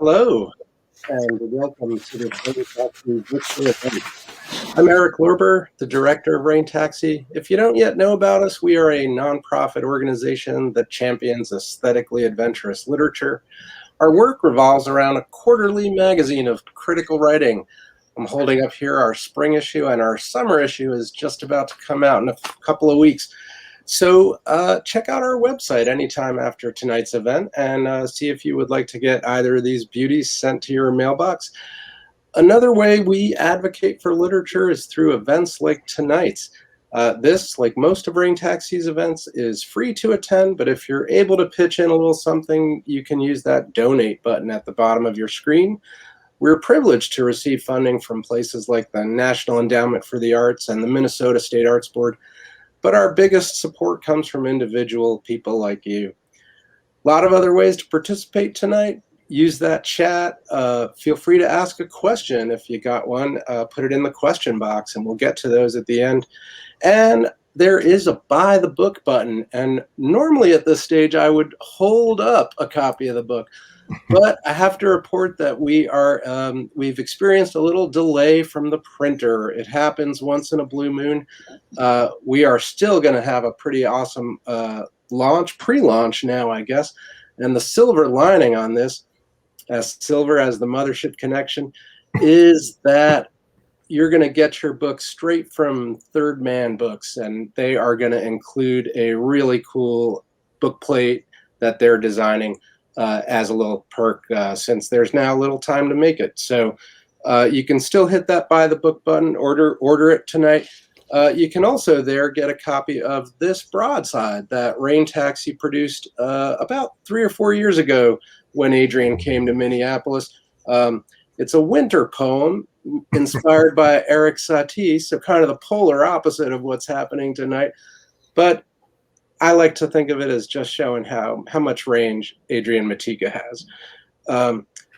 Hello, and welcome to the Rain Taxi virtual event. I'm Eric Lorber, the director of Rain Taxi. If you don't yet know about us, we are a nonprofit organization that champions aesthetically adventurous literature. Our work revolves around a quarterly magazine of critical writing. I'm holding up here our spring issue, and our summer issue is just about to come out in a couple of weeks. So check out our website anytime after tonight's event and see if you would like to get either of these beauties sent to your mailbox. Another way we advocate for literature is through events like tonight's. This, like most of Rain Taxi's events, is free to attend, but if you're able to pitch in a little something, you can use that donate button at the bottom of your screen. We're privileged to receive funding from places like the National Endowment for the Arts and the Minnesota State Arts Board, but our biggest support comes from individual people like you. A lot of other ways to participate tonight. Use that chat. Feel free to ask a question if you got one. Put it in the question box, and we'll get to those at the end. And there is a buy the book button. And normally at this stage, I would hold up a copy of the book. But I have to report that we've experienced a little delay from the printer. It happens once in a blue moon. We are still going to have a pretty awesome pre-launch now, I guess. And the silver lining on this, as silver as the mothership connection, is that you're going to get your book straight from Third Man Books, and they are going to include a really cool book plate that they're designing as a little perk, since there's now a little time to make it. So you can still hit that buy the book button, order it tonight. You can also there get a copy of this broadside that Rain Taxi produced about 3 or 4 years ago when Adrian came to Minneapolis. It's a winter poem inspired by Eric Satie, so kind of the polar opposite of what's happening tonight. But I like to think of it as just showing how much range Adrian Matejka has.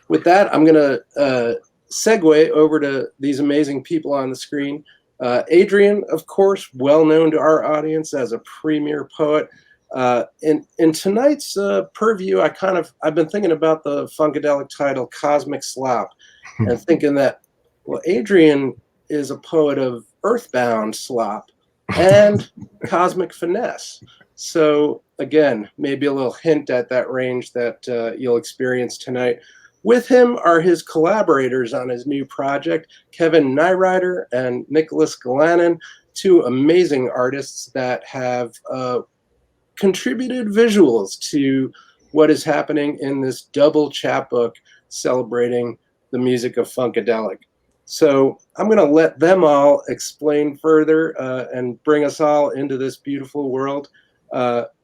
With that, I'm going to segue over to these amazing people on the screen. Adrian, of course, well known to our audience as a premier poet. In tonight's purview, I've been thinking about the Funkadelic title "Cosmic Slop," and thinking that, well, Adrian is a poet of earthbound slop and cosmic finesse. So again, maybe a little hint at that range that you'll experience tonight. With him are his collaborators on his new project, Kevin Neireiter and Nicholas Galanin, two amazing artists that have contributed visuals to what is happening in this double chapbook celebrating the music of Funkadelic. So I'm going to let them all explain further and bring us all into this beautiful world.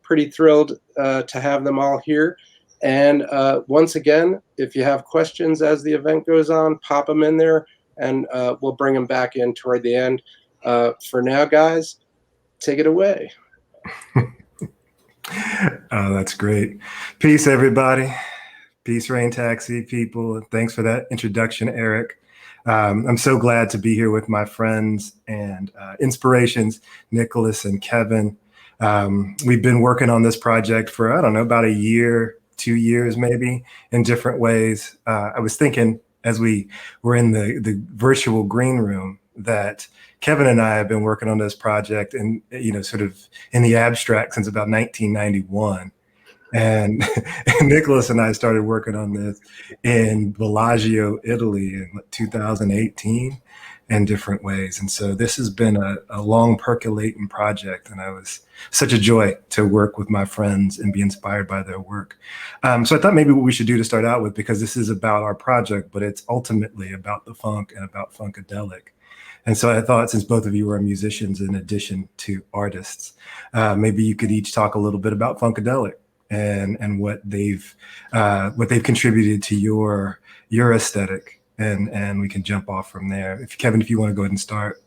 Pretty thrilled to have them all here. And once again, if you have questions as the event goes on, pop them in there, and we'll bring them back in toward the end. For now, guys, take it away. Oh, that's great. Peace, everybody. Peace, Rain Taxi people. Thanks for that introduction, Eric. I'm so glad to be here with my friends and inspirations, Nicholas and Kevin. We've been working on this project for, I don't know, about a year, 2 years maybe, in different ways. I was thinking as we were in the virtual green room that Kevin and I have been working on this project and, sort of in the abstract since about 1991. And Nicholas and I started working on this in Bellagio, Italy in 2018 in different ways. And so this has been a long percolating project, and it was such a joy to work with my friends and be inspired by their work. So I thought maybe what we should do to start out with, because this is about our project, but it's ultimately about the funk and about Funkadelic. And so I thought, since both of you are musicians in addition to artists, maybe you could each talk a little bit about Funkadelic and what they've contributed to your aesthetic, and we can jump off from there. Kevin, if you want to go ahead and start,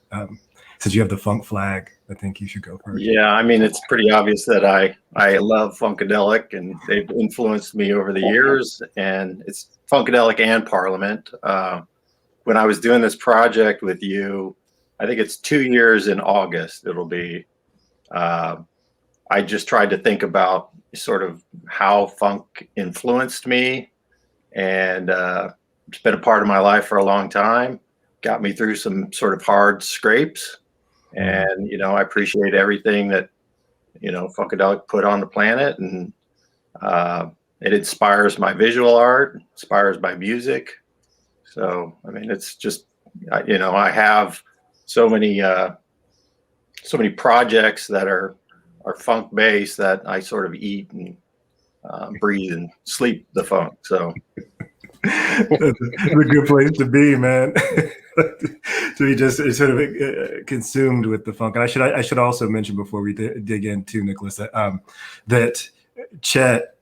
since you have the funk flag, I think you should go first. Yeah, I mean, it's pretty obvious that I love Funkadelic, and they've influenced me over the years, and it's Funkadelic and Parliament. When I was doing this project with you, I think it's 2 years in August, it'll be, I just tried to think about sort of how funk influenced me and it's been a part of my life for a long time. Got me through some sort of hard scrapes, and I appreciate everything that Funkadelic put on the planet, and it inspires my visual art, inspires my music. So I mean, it's just I have so many projects that are funk based that I sort of eat and breathe and sleep the funk. So that's a good place to be, man. To be just sort of consumed with the funk. And I should also mention before we dig into Nicholas that Chet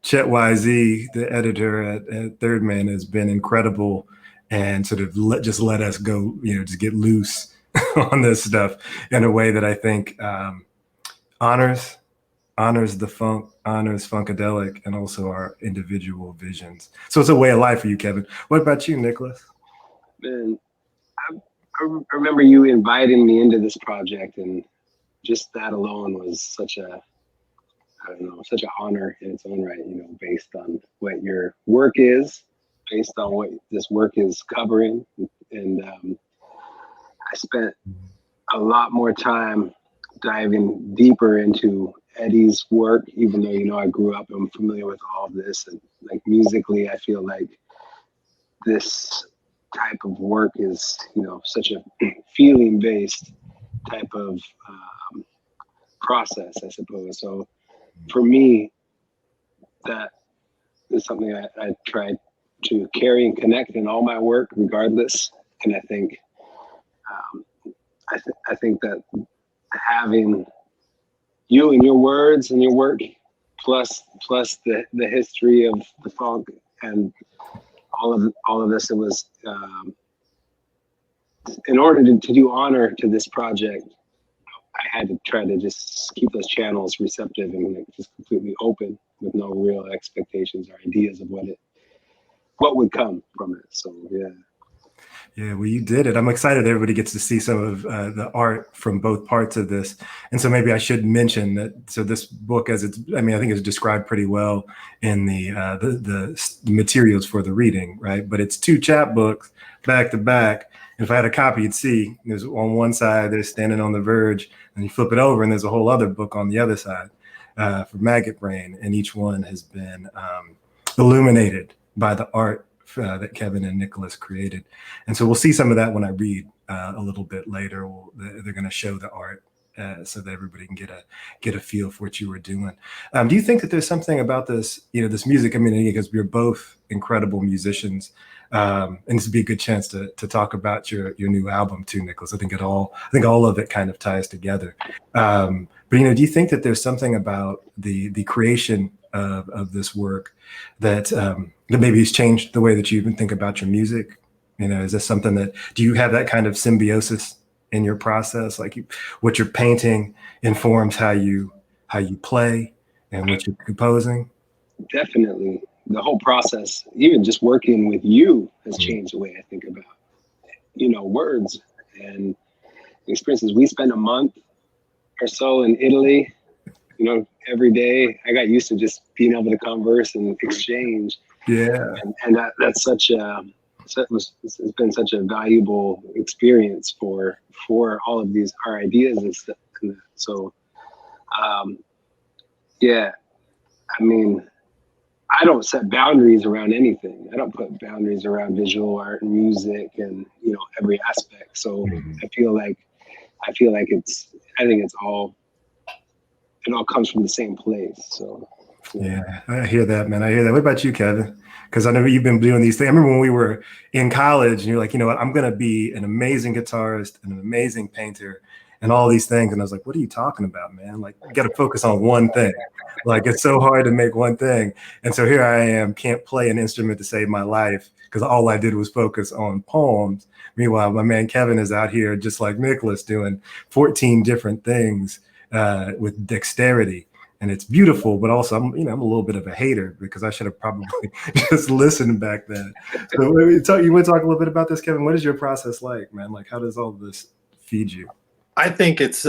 YZ, the editor at Third Man, has been incredible and sort of let us go, just get loose on this stuff in a way that I think honors the funk, honors Funkadelic, and also our individual visions. So it's a way of life for you, Kevin. What about you, Nicholas? Man, I remember you inviting me into this project, and just that alone was such an honor in its own right, based on what your work is, based on what this work is covering. And I spent a lot more time diving deeper into Eddie's work, even though, I grew up, I'm familiar with all of this. And like musically, I feel like this type of work is, such a feeling based type of process, I suppose. So for me, that is something I try to carry and connect in all my work, regardless. And I think, I think that having you and your words and your work, plus the history of the funk and all of this, it was in order to do honor to this project, I had to try to just keep those channels receptive and just completely open, with no real expectations or ideas of what would come from it. So yeah. Yeah, well, you did it. I'm excited everybody gets to see some of the art from both parts of this. And so maybe I should mention that, so this book, I think it's described pretty well in the materials for the reading, right? But it's 2 chapbooks back to back. And if I had a copy, you'd see there's on one side, there's Standing on the Verge, and you flip it over and there's a whole other book on the other side for Maggot Brain. And each one has been illuminated by the art that Kevin and Nicholas created. And so we'll see some of that when I read a little bit later. They're going to show the art so that everybody can get a feel for what you were doing. Do you think that there's something about this, this music? I mean, because we're both incredible musicians, and this would be a good chance to talk about your new album too, Nicholas. I think all of it kind of ties together. But do you think that there's something about the creation of this work that maybe has changed the way that you even think about your music? Is this something do you have that kind of symbiosis in your process? Like what you're painting informs how you play and what you're composing? Definitely. The whole process, even just working with you, has changed the way I think about, words and experiences. We spent a month or so in Italy, every day. I got used to just being able to converse and exchange. Yeah. And that's it's been such a valuable experience for all of our ideas and stuff. So, yeah, I mean, I don't set boundaries around anything. I don't put boundaries around visual art and music and, every aspect. So I feel like I think it all comes from the same place. So yeah, I hear that, man. I hear that. What about you, Kevin? Because I know you've been doing these things. I remember when we were in college and you're like, what, I'm going to be an amazing guitarist and an amazing painter and all these things. And I was like, what are you talking about, man? Like, you got to focus on one thing. Like, it's so hard to make one thing. And so here I am, can't play an instrument to save my life because all I did was focus on poems. Meanwhile, my man Kevin is out here just like Nicholas doing 14 different things with dexterity. And it's beautiful, but also I'm a little bit of a hater because I should have probably just listened back then. So you want to talk a little bit about this, Kevin? What is your process like, man? Like, how does all this feed you? I think it's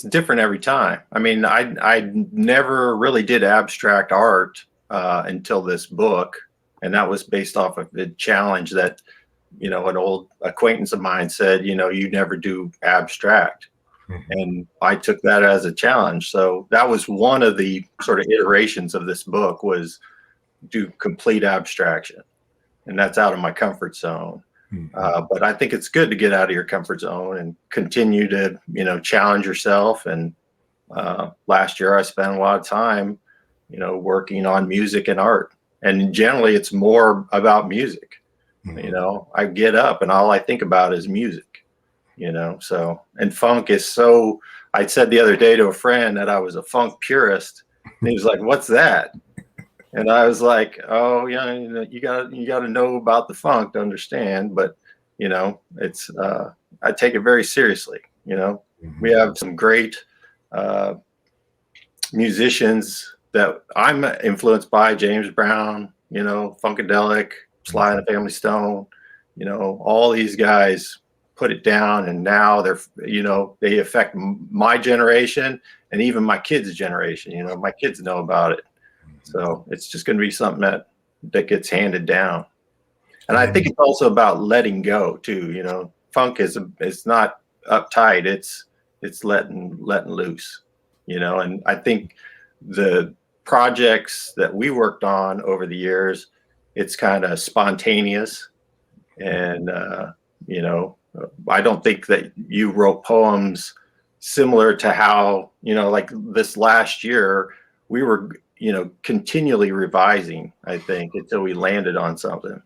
different every time. I mean, I never really did abstract art until this book. And that was based off of the challenge that, you know, an old acquaintance of mine said, you know, you never do abstract. And I took that as a challenge. So that was one of the sort of iterations of this book, was do complete abstraction. And that's out of my comfort zone. But I think it's good to get out of your comfort zone and continue to, you know, challenge yourself. And last year I spent a lot of time, you know, working on music and art. And generally it's more about music. You know, I get up and all I think about is music, you know. So, and funk is so, I said the other day to a friend that I was a funk purist, and he was like, what's that? And I was like, oh yeah, you gotta know about the funk to understand. But, you know, it's I take it very seriously. You know, we have some great musicians that I'm influenced by: James Brown, you know, Funkadelic, Sly and the Family Stone, you know, all these guys put it down, and now they're, you know, they affect my generation and even my kids' generation. You know, my kids know about it. So it's just going to be something that gets handed down. And I think it's also about letting go too. You know, funk it's not uptight. It's letting loose, you know. And I think the projects that we worked on over the years, it's kind of spontaneous. And, you know, I don't think that you wrote poems similar to how, you know, like this last year, we were, you know, continually revising, I think, until we landed on something.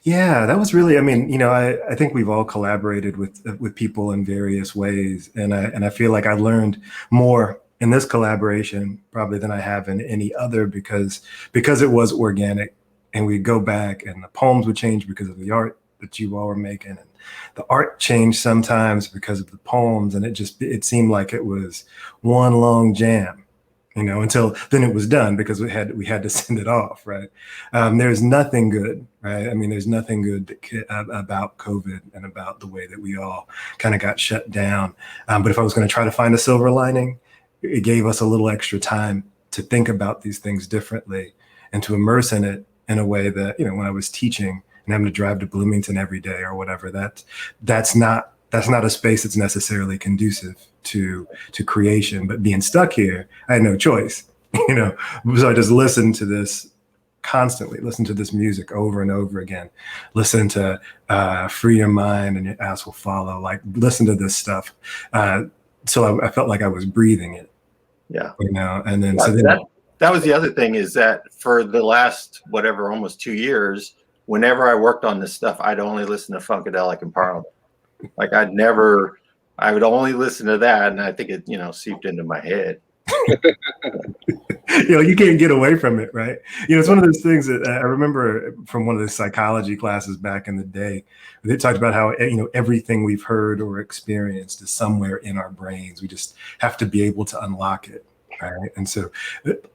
Yeah, that was really, I mean, you know, I think we've all collaborated with people in various ways. And I feel like I learned more in this collaboration probably than I have in any other, because it was organic, and we'd go back and the poems would change because of the art that you all were making, and the art changed sometimes because of the poems, and it seemed like it was one long jam, you know, until then it was done, because we had to send it off, right? There's nothing good, right? I mean, there's nothing good about COVID and about the way that we all kind of got shut down. But if I was going to try to find a silver lining, it gave us a little extra time to think about these things differently and to immerse in it in a way that, you know, when I was teaching and having to drive to Bloomington every day or whatever, that's not a space that's necessarily conducive to creation. But being stuck here, I had no choice, you know. So I just listened to this constantly, listen to this music over and over again, listen to Free Your Mind and Your Ass Will Follow, like listen to this stuff. So I felt like I was breathing it. Yeah. You know, and then, that was the other thing, is that for the last, whatever, almost 2 years, whenever I worked on this stuff, I'd only listen to Funkadelic and Parliament. Like I would only listen to that. And I think it, you know, seeped into my head. You know, you can't get away from it, right? You know, it's one of those things that I remember from one of the psychology classes back in the day. They talked about how, you know, everything we've heard or experienced is somewhere in our brains. We just have to be able to unlock it, right? And so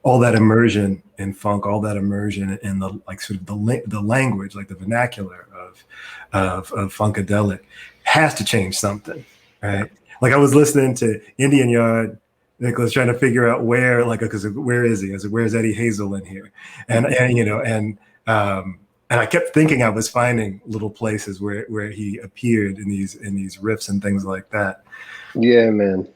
all that immersion in funk, all that immersion in the, like, sort of the language, like the vernacular of Funkadelic, has to change something, right? Like I was listening to Indian Yard, Nicholas, trying to figure out where, like, because where is he? I said, where's Eddie Hazel in here? And you know, and I kept thinking I was finding little places where he appeared in these riffs and things like that. Yeah, man.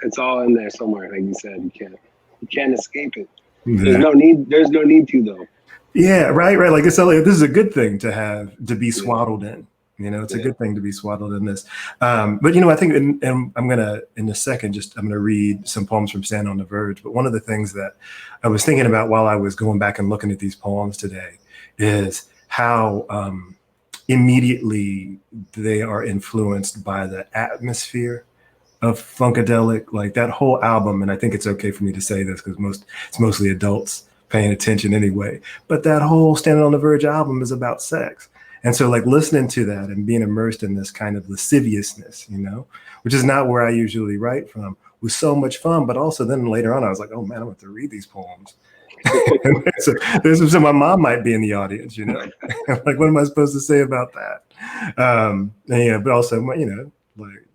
It's all in there somewhere, like you said. You can't escape it. There's no need to, though. Yeah, right. Like this is a good thing to be swaddled in. You know, it's a good thing to be swaddled in this. But, you know, I think, and I'm going to, in a second, I'm going to read some poems from Standing On the Verge. But one of the things that I was thinking about while I was going back and looking at these poems today is how immediately they are influenced by the atmosphere of Funkadelic, like that whole album. And I think it's okay for me to say this because it's mostly adults paying attention anyway. But that whole Standing On the Verge album is about sex. And so, like, listening to that and being immersed in this kind of lasciviousness, you know, which is not where I usually write from, was so much fun. But also then later on, I was like, oh, man, I'm going to read these poems. So my mom might be in the audience, you know, like, what am I supposed to say about that? Yeah, but also, you know, like,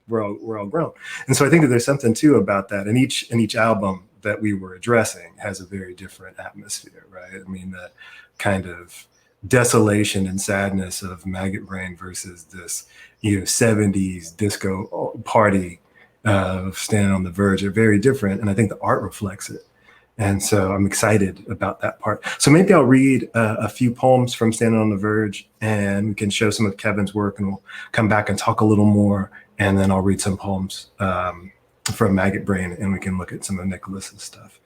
we're all grown. And so I think that there's something, too, about that. And each album, that we were addressing has a very different atmosphere, right? I mean, the kind of desolation and sadness of Maggot Brain versus this, 70s disco party of Standing on the Verge are very different. And I think the art reflects it. And so I'm excited about that part. So maybe I'll read a few poems from Standing on the Verge, and we can show some of Kevin's work, and we'll come back and talk a little more. And then I'll read some poems from Maggot Brain, and we can look at some of Nicholas's stuff.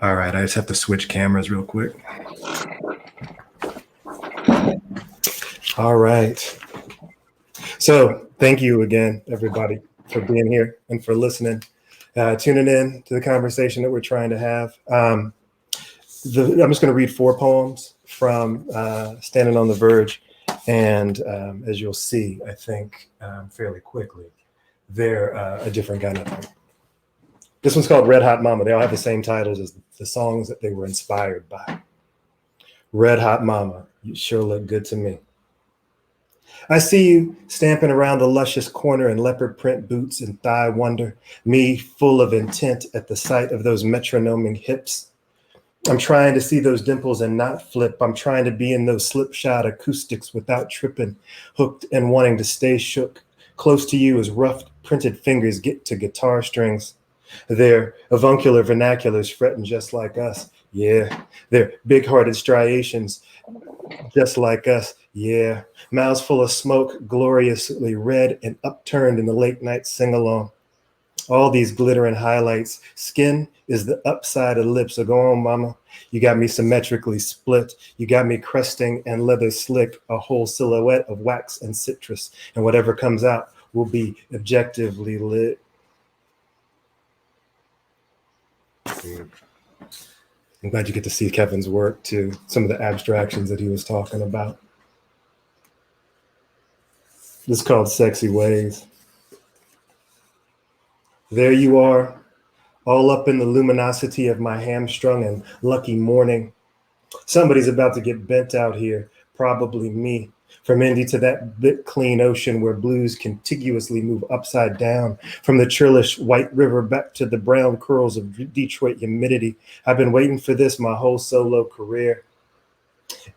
All right, I just have to switch cameras real quick. All right. So thank you again, everybody, for being here and for listening, tuning in to the conversation that we're trying to have. I'm just going to read 4 poems from Standing on the Verge. And as you'll see, I think fairly quickly, they're a different kind of thing. This one's called Red Hot Mama. They all have the same titles as the songs that they were inspired by. Red Hot Mama, you sure look good to me. I see you stamping around the luscious corner in leopard print boots and thigh wonder, me full of intent at the sight of those metronoming hips. I'm trying to see those dimples and not flip. I'm trying to be in those slipshod acoustics without tripping, hooked and wanting to stay shook. Close to you as rough printed fingers get to guitar strings. Their avuncular vernaculars fretting just like us. Yeah, they're big-hearted striations just like us. Yeah, mouths full of smoke, gloriously red and upturned in the late night sing-along. All these glittering highlights. Skin is the upside of lips. So go on, mama. You got me symmetrically split. You got me crusting and leather slick, a whole silhouette of wax and citrus. And whatever comes out will be objectively lit. I'm glad you get to see Kevin's work too, some of the abstractions that he was talking about. This is called Sexy Ways. There you are, all up in the luminosity of my hamstrung and lucky morning. Somebody's about to get bent out here, probably me. From Indy to that bit clean ocean where blues contiguously move upside down. From the churlish white river back to the brown curls of Detroit humidity. I've been waiting for this my whole solo career.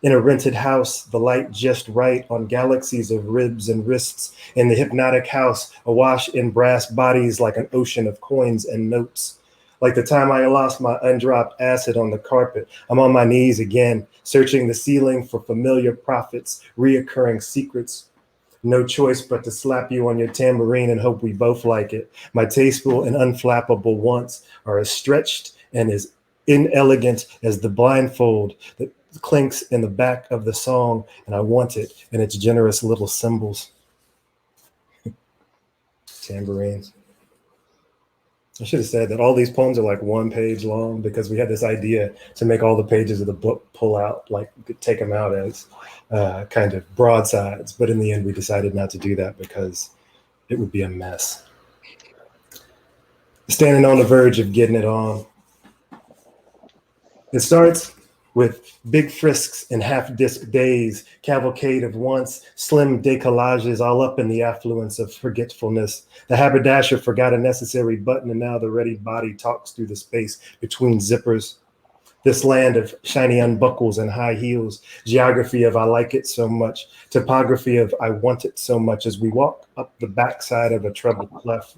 In a rented house, the light just right on galaxies of ribs and wrists. In the hypnotic house, awash in brass bodies like an ocean of coins and notes. Like the time I lost my undropped acid on the carpet, I'm on my knees again, searching the ceiling for familiar prophets, reoccurring secrets. No choice but to slap you on your tambourine and hope we both like it. My tasteful and unflappable wants are as stretched and as inelegant as the blindfold that clinks in the back of the song, and I want it in its generous little symbols. Tambourines. I should have said that all these poems are like 1 page long because we had this idea to make all the pages of the book pull out, like take them out as kind of broadsides. But in the end, we decided not to do that because it would be a mess. Standing on the verge of getting it on. It starts with big frisks and half-disc days, cavalcade of wants, slim decollages all up in the affluence of forgetfulness. The haberdasher forgot a necessary button, and now the ready body talks through the space between zippers. This land of shiny unbuckles and high heels, geography of I like it so much, topography of I want it so much as we walk up the backside of a troubled cleft.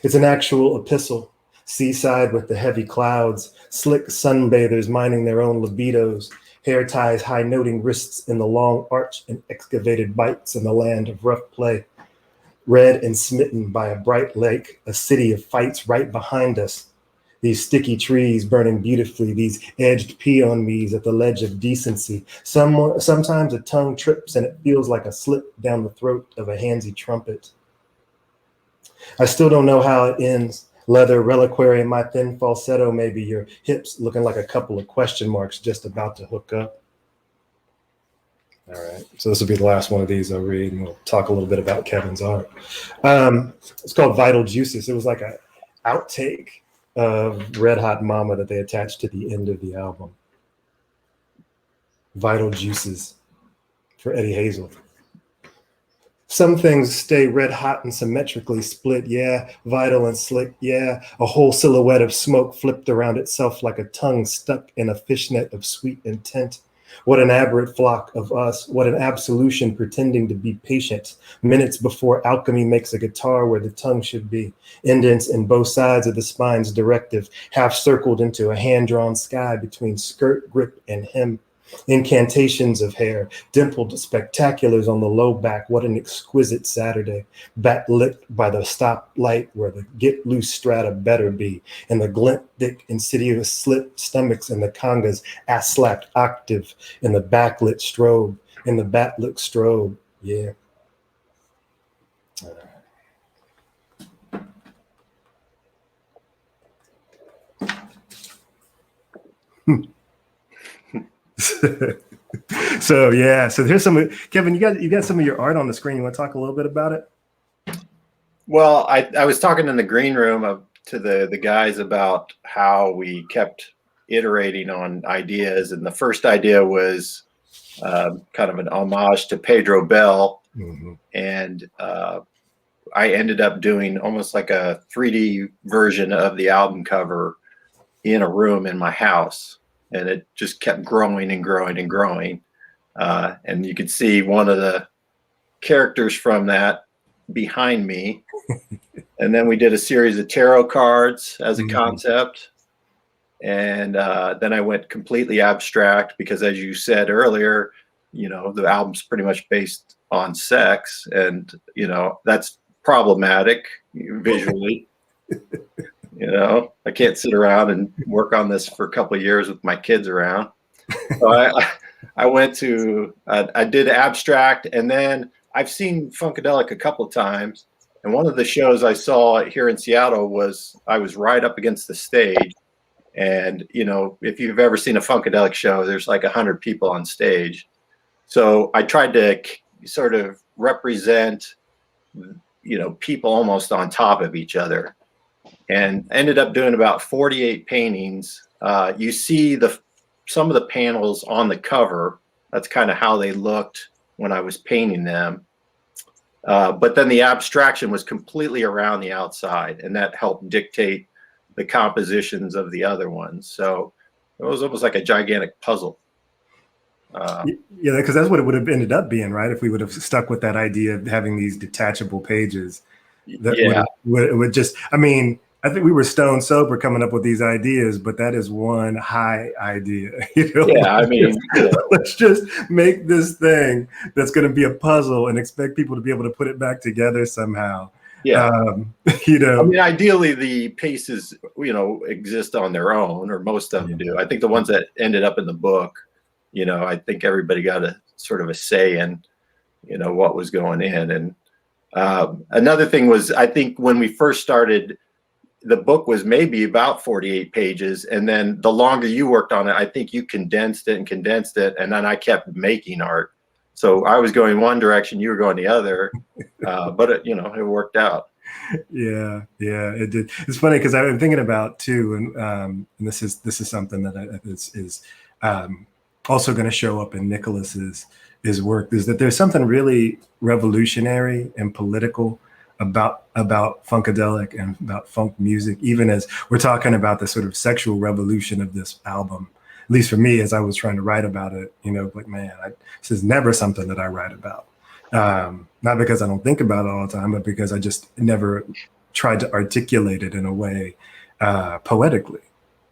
It's an actual epistle. Seaside with the heavy clouds, slick sunbathers minding their own libidos, hair ties high-noting wrists in the long arch and excavated bites in the land of rough play. Red and smitten by a bright lake, a city of fights right behind us. These sticky trees burning beautifully, these edged pea-on-me's at the ledge of decency. Sometimes a tongue trips and it feels like a slip down the throat of a handsy trumpet. I still don't know how it ends. Leather reliquary in my thin falsetto, maybe your hips looking like a couple of question marks just about to hook up. All right, so this will be the last one of these I'll read, and we'll talk a little bit about Kevin's art. It's called Vital Juices. It was like an outtake of Red Hot Mama that they attached to the end of the album. Vital Juices. for Eddie Hazel. Some things stay red hot and symmetrically split, yeah, vital and slick, yeah, a whole silhouette of smoke flipped around itself like a tongue stuck in a fishnet of sweet intent. What an aberrant flock of us, what an absolution pretending to be patient, minutes before alchemy makes a guitar where the tongue should be, indents in both sides of the spine's directive, half circled into a hand-drawn sky between skirt, grip, and hem. Incantations of hair, dimpled spectaculars on the low back. What an exquisite Saturday. Backlit by the stoplight where the get loose strata better be. And the glint thick insidious slit stomachs and the congas ass slapped octave in the backlit strobe. In the backlit strobe. Yeah. So yeah, so here's some. Kevin, you got some of your art on the screen. You want to talk a little bit about it? Well, I was talking in the green room to the guys about how we kept iterating on ideas, and the first idea was kind of an homage to Pedro Bell, and I ended up doing almost like a 3D version of the album cover in a room in my house. And it just kept growing and growing and growing. And you could see one of the characters from that behind me. And then we did a series of tarot cards as a concept. And then I went completely abstract because, as you said earlier, you know, the album's pretty much based on sex. And, you know, that's problematic visually. You know, I can't sit around and work on this for a couple of years with my kids around. So I went to, I did abstract, and then I've seen Funkadelic a couple of times. And one of the shows I saw here in Seattle was, I was right up against the stage. And, you know, if you've ever seen a Funkadelic show, there's like 100 people on stage. So I tried to sort of represent, you know, people almost on top of each other. And ended up doing about 48 paintings. You see some of the panels on the cover. That's kind of how they looked when I was painting them. But then the abstraction was completely around the outside, and that helped dictate the compositions of the other ones. So it was almost like a gigantic puzzle. Yeah, because that's what it would have ended up being, right? If we would have stuck with that idea of having these detachable pages. That would just, I mean, I think we were stone sober coming up with these ideas, but that is one high idea. You know? Yeah, I mean, let's just make this thing that's going to be a puzzle and expect people to be able to put it back together somehow. Yeah. You know, I mean, ideally the pieces, you know, exist on their own, or most of them do. I think the ones that ended up in the book, you know, I think everybody got a sort of a say in, you know, what was going in. And another thing was, I think when we first started, the book was maybe about 48 pages. And then the longer you worked on it, I think you condensed it. And then I kept making art. So I was going one direction, you were going the other. But it, you know, it worked out. Yeah, it did. It's funny because I've been thinking about too, and this is something that is also going to show up in Nicholas's work, is that there's something really revolutionary and political about Funkadelic and about funk music, even as we're talking about the sort of sexual revolution of this album. At least for me, as I was trying to write about it, you know, like, man, this is never something that I write about. Not because I don't think about it all the time, but because I just never tried to articulate it in a way poetically,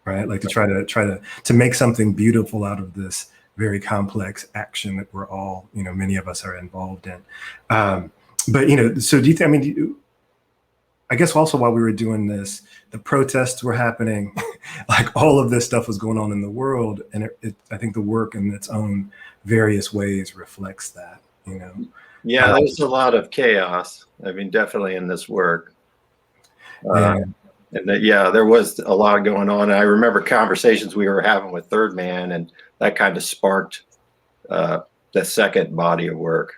right? Like to try to make something beautiful out of this very complex action that we're all, you know, many of us are involved in. But, you know, so do you think, I mean, I guess also while we were doing this, the protests were happening, like all of this stuff was going on in the world. And I think the work in its own various ways reflects that, you know? Yeah, there's a lot of chaos. I mean, definitely in this work. And there was a lot going on. And I remember conversations we were having with Third Man, and that kind of sparked the second body of work.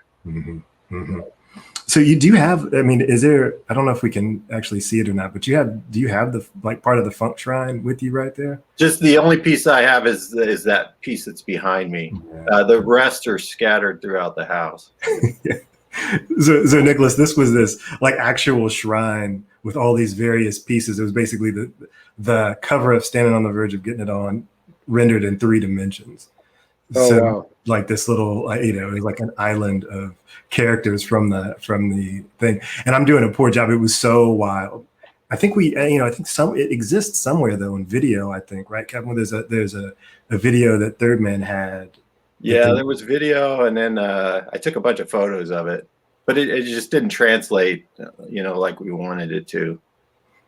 So you do have, I mean, is there, I don't know if we can actually see it or not, but do you have the, like, part of the funk shrine with you right there? Just the only piece I have is that piece that's behind me. Yeah. The rest are scattered throughout the house. So Nicholas, this was this like actual shrine with all these various pieces. It was basically the cover of Standing on the Verge of Getting It On rendered in 3 dimensions. Oh, So wow. like this little, it was like an island of characters from the thing. And I'm doing a poor job. It was so wild. I think I think it exists somewhere though in video, I think, right, Kevin? There's a video that Third Man had. Yeah, there was video, and then I took a bunch of photos of it, but it just didn't translate, like we wanted it to.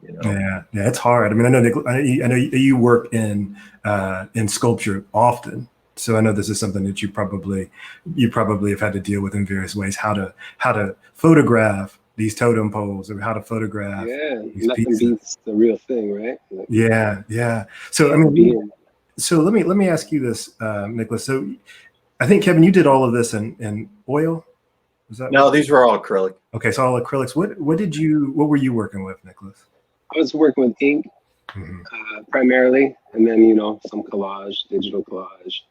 Yeah, it's hard. I mean, I know you work in sculpture often, so I know this is something that you probably have had to deal with in various ways. How to photograph these totem poles, or how to photograph. Nothing pieces. beats the real thing, right? Yeah. So I mean, so let me ask you this, Nicholas. So I think, Kevin, you did all of this in oil. Was that? No, these were all acrylic. Okay, so all acrylics. What were you working with, Nicholas? I was working with ink, primarily, and then some collage, digital collage.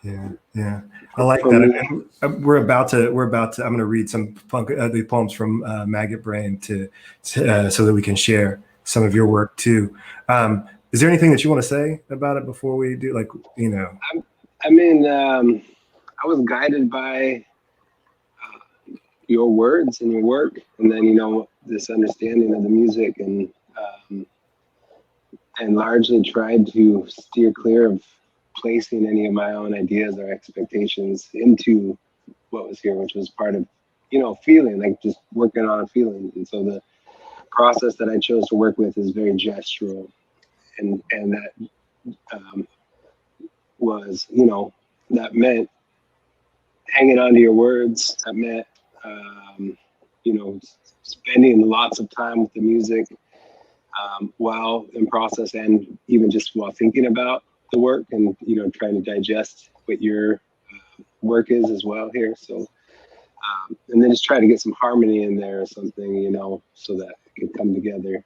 Yeah. I like that. We're about to. I'm going to read some the poems from Maggot Brain to so that we can share some of your work too. Is there anything that you want to say about it before we do? I mean, I was guided by your words and your work, and then this understanding of the music, and largely tried to steer clear of placing any of my own ideas or expectations into what was here, which was part of feeling, like just working on a feeling. And so the process that I chose to work with is very gestural, and that was that meant hanging on to your words. That meant spending lots of time with the music while in process, and even just while thinking about the work, and trying to digest what your work is as well here. So and then just try to get some harmony in there or something, so that it can come together.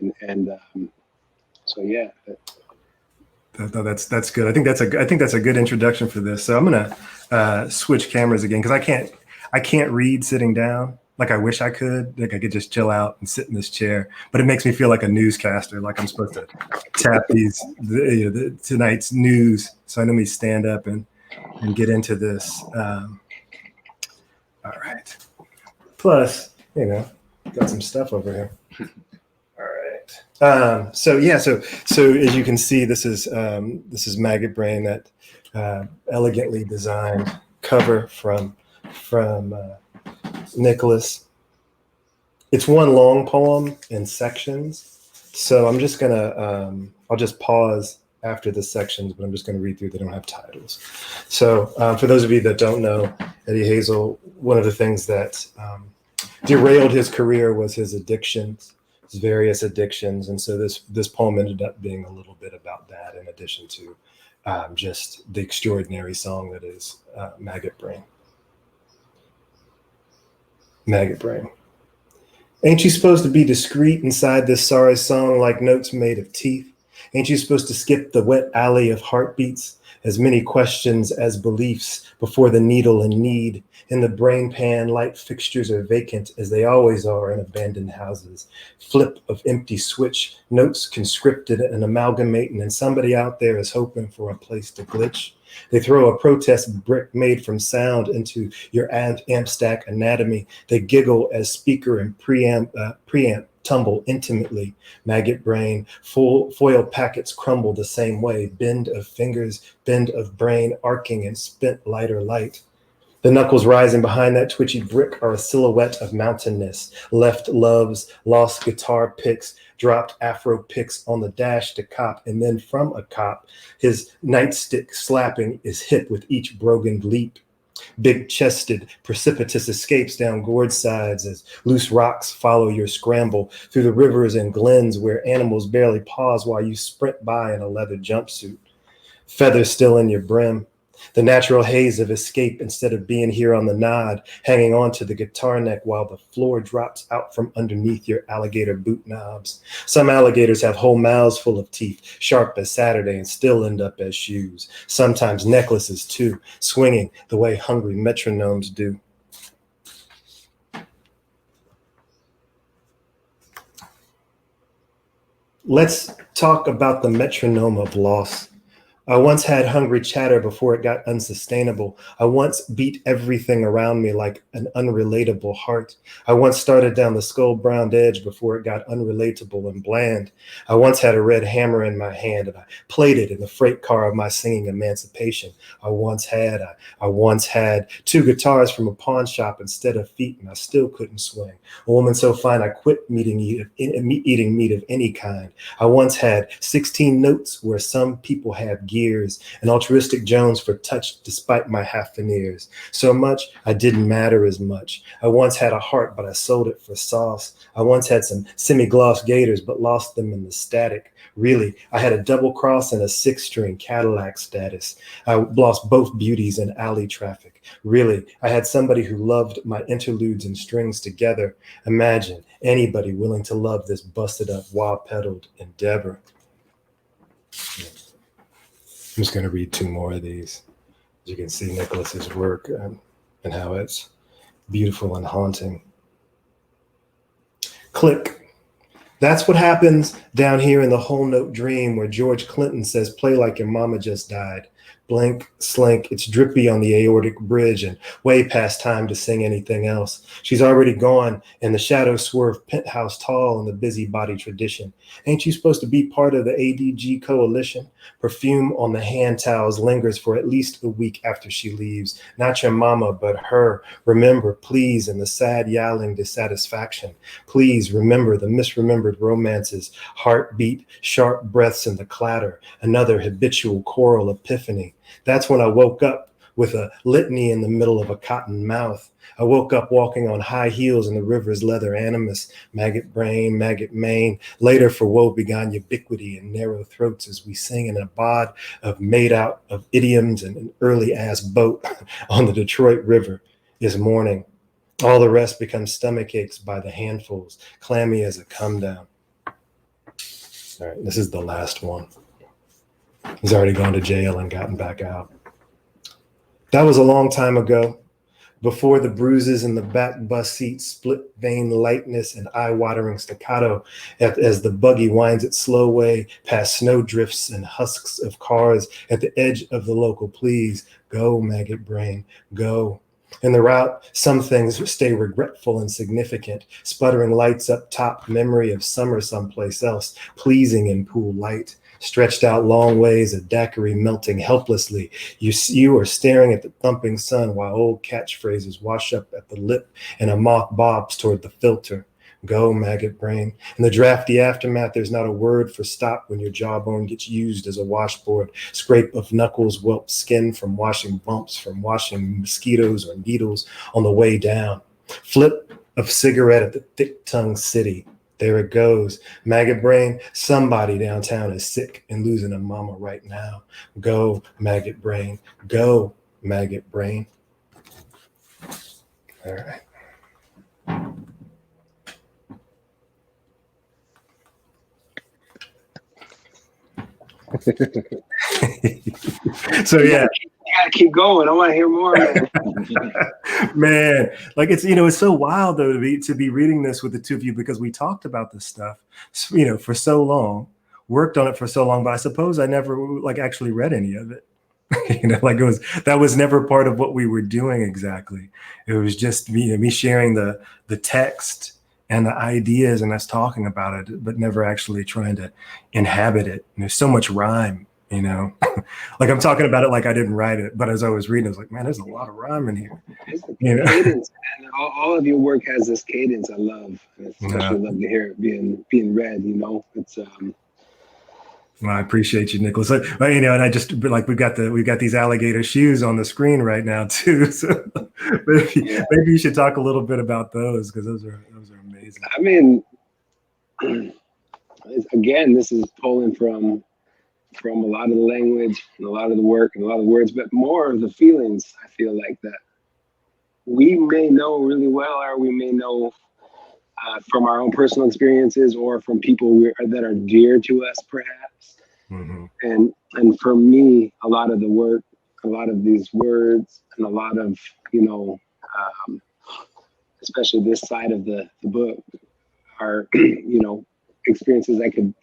And so yeah. That's good. I think that's a good introduction for this. So I'm gonna switch cameras again, because I can't read sitting down. Like I wish I could. Like I could just chill out and sit in this chair, but it makes me feel like a newscaster. Like I'm supposed to tap tonight's news. So let me stand up and get into this. All right. Plus, got some stuff over here. All right. So as you can see, this is Maggot Brain, that elegantly designed cover from Nicholas. It's one long poem in sections. So I'm just gonna I'll just pause after the sections, but I'm just gonna read through. They don't have titles. So for those of you that don't know Eddie Hazel, one of the things that derailed his career was his addictions. Various addictions, and so this poem ended up being a little bit about that, in addition to just the extraordinary song that is Maggot Brain. Maggot Brain. Ain't you supposed to be discreet inside this sorry song, like notes made of teeth? Ain't you supposed to skip the wet alley of heartbeats, as many questions as beliefs, before the needle and need? In the brain pan, light fixtures are vacant, as they always are in abandoned houses. Flip of empty switch, notes conscripted and amalgamating, and somebody out there is hoping for a place to glitch. They throw a protest brick made from sound into your amp stack anatomy. They giggle as speaker and preamp tumble intimately. Maggot brain, foil packets crumble the same way. Bend of fingers, bend of brain, arcing and spent lighter light. The knuckles rising behind that twitchy brick are a silhouette of mountainness. Left loves, lost guitar picks, dropped afro picks on the dash to cop, and then from a cop, his nightstick slapping is hip with each broken leap. Big-chested, precipitous escapes down gorge sides as loose rocks follow your scramble through the rivers and glens where animals barely pause while you sprint by in a leather jumpsuit. Feathers still in your brim. The natural haze of escape instead of being here on the nod, hanging on to the guitar neck while the floor drops out from underneath your alligator boot knobs. Some alligators have whole mouths full of teeth, sharp as Saturday, and still end up as shoes. Sometimes necklaces too, swinging the way hungry metronomes do. Let's talk about the metronome of loss. I once had hungry chatter before it got unsustainable. I once beat everything around me like an unrelatable heart. I once started down the skull-browned edge before it got unrelatable and bland. I once had a red hammer in my hand and I played it in the freight car of my singing emancipation. I once had two guitars from a pawn shop instead of feet, and I still couldn't swing. A woman so fine I quit eating meat of any kind. I once had 16 notes where some people have gears, and altruistic Jones for touch despite my half veneers. So much I didn't matter as much. I once had a heart, but I sold it for sauce. I once had some semi-gloss gators, but lost them in the static. Really, I had a double cross and a 6-string Cadillac status. I lost both beauties in alley traffic. Really, I had somebody who loved my interludes and strings together. Imagine anybody willing to love this busted up, wild-pedaled endeavor. I'm just going to read 2 more of these. As you can see Nicholas's work and how it's beautiful and haunting. Click. That's what happens down here in the whole note dream where George Clinton says, play like your mama just died. Blink, slink, it's drippy on the aortic bridge and way past time to sing anything else. She's already gone and the shadows swerve penthouse tall in the busybody tradition. Ain't you supposed to be part of the ADG coalition? Perfume on the hand towels lingers for at least a week after she leaves. Not your mama, but her. Remember, please, in the sad yowling dissatisfaction. Please remember the misremembered romances, heartbeat, sharp breaths in the clatter, another habitual choral epiphany. That's when I woke up with a litany in the middle of a cotton mouth. I woke up walking on high heels in the river's leather animus, maggot brain, maggot mane, later for woebegone ubiquity and narrow throats as we sing in a bod of made out of idioms and an early ass boat on the Detroit River is morning. All the rest becomes stomach aches by the handfuls, clammy as a come down. All right, this is the last one. He's already gone to jail and gotten back out. That was a long time ago, before the bruises in the back bus seat, split vein lightness and eye-watering staccato as the buggy winds its slow way past snow drifts and husks of cars at the edge of the local please. Go, maggot brain, go. In the route, some things stay regretful and significant, sputtering lights up top, memory of summer someplace else, pleasing in pool light. Stretched out long ways, a daiquiri melting helplessly. You are staring at the thumping sun while old catchphrases wash up at the lip and a moth bobs toward the filter. Go, maggot brain. In the drafty aftermath, there's not a word for stop when your jawbone gets used as a washboard. Scrape of knuckles, whelped skin from washing bumps, from washing mosquitoes or needles on the way down. Flip of cigarette at the thick-tongued city. There it goes. Maggot brain, somebody downtown is sick and losing a mama right now. Go, maggot brain. Go, maggot brain. All right. So yeah, you gotta keep going. I want to hear more, man. Man, like it's so wild though to be reading this with the two of you because we talked about this stuff, for so long, worked on it for so long, but I suppose I never actually read any of it. That was never part of what we were doing exactly. It was just me sharing the text and the ideas and us talking about it, but never actually trying to inhabit it. And there's so much rhyme, like I'm talking about it like I didn't write it, but as I was reading, I was like, man, there's a lot of rhyme in here. Cadence, and all of your work has this cadence I love. And especially love to hear it being read, It's Well, I appreciate you, Nicholas. And I just we've got these alligator shoes on the screen right now too. So maybe you should talk a little bit about those because those are amazing. I mean, again, this is pulling from from a lot of the language and a lot of the work and a lot of the words, but more of the feelings. I feel like that we may know really well, or we may know from our own personal experiences, or from people that are dear to us, perhaps. Mm-hmm. And for me, a lot of the work, a lot of these words, and a lot of, especially this side of the book, are experiences I could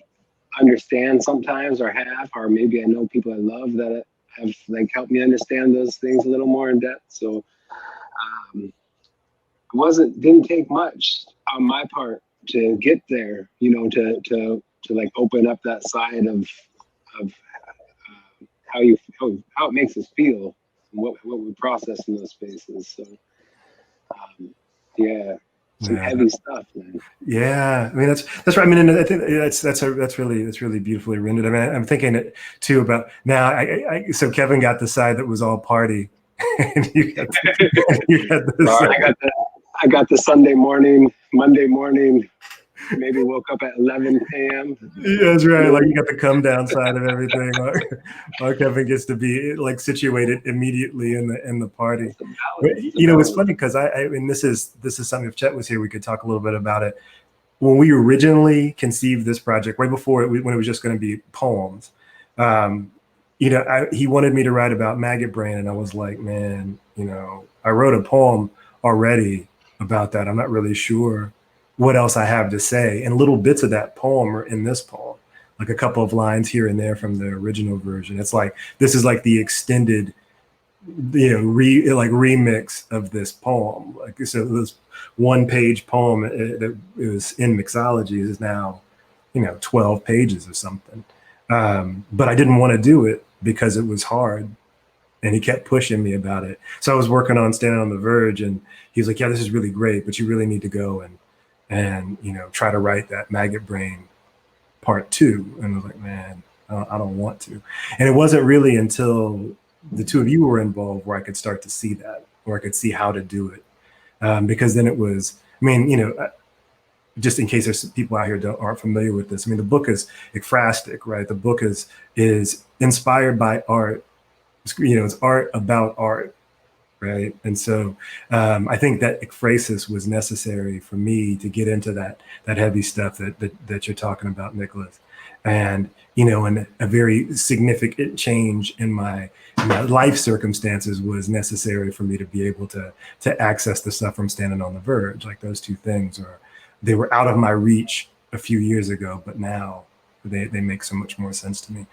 understand sometimes, or have, or maybe I know people I love that have like helped me understand those things a little more in depth. So didn't take much on my part to get there, to like open up that side of how it makes us feel, and what we process in those spaces. So some heavy stuff, man. Yeah, I mean that's right. I mean, and I think that's really beautifully rendered. I mean, I'm thinking it too about now. So Kevin got the side that was all party, and you got the I got the Sunday morning, Monday morning. Maybe woke up at 11 a.m. Yeah, that's right. Like you got the come down side of everything. Like Kevin gets to be like situated immediately in the party. But, it's funny because I mean this is something. If Chet was here, we could talk a little bit about it. When we originally conceived this project, right before when it was just going to be poems, he wanted me to write about Maggot Brain, and I was like, man, I wrote a poem already about that. I'm not really sure what else I have to say. And little bits of that poem are in this poem, like a couple of lines here and there from the original version. It's like, this is like the extended, remix of this poem. Like, so this 1-page poem that was in mixology is now, 12 pages or something. But I didn't want to do it because it was hard. And he kept pushing me about it. So I was working on Standing on the Verge, and he was like, yeah, this is really great, but you really need to go and try to write that Maggot Brain part 2. And I was like, man, I don't want to. And it wasn't really until the two of you were involved where I could start to see that, or I could see how to do it. Because then it was, I mean, just in case there's people out here aren't familiar with this. I mean, the book is ekphrastic, right? The book is inspired by art. It's art about art. Right. And so I think that ekphrasis was necessary for me to get into that heavy stuff that you're talking about, Nicholas. And, and a very significant change in my life circumstances was necessary for me to be able to access the stuff from Standing on the Verge. Like those two things they were out of my reach a few years ago, but now they make so much more sense to me.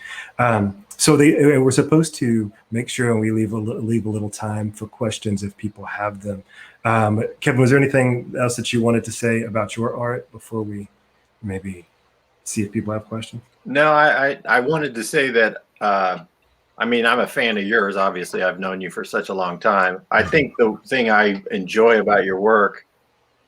So we're supposed to make sure we leave a little time for questions if people have them. Kevin, was there anything else that you wanted to say about your art before we maybe see if people have questions? No, I wanted to say that, I mean, I'm a fan of yours. Obviously, I've known you for such a long time. I think the thing I enjoy about your work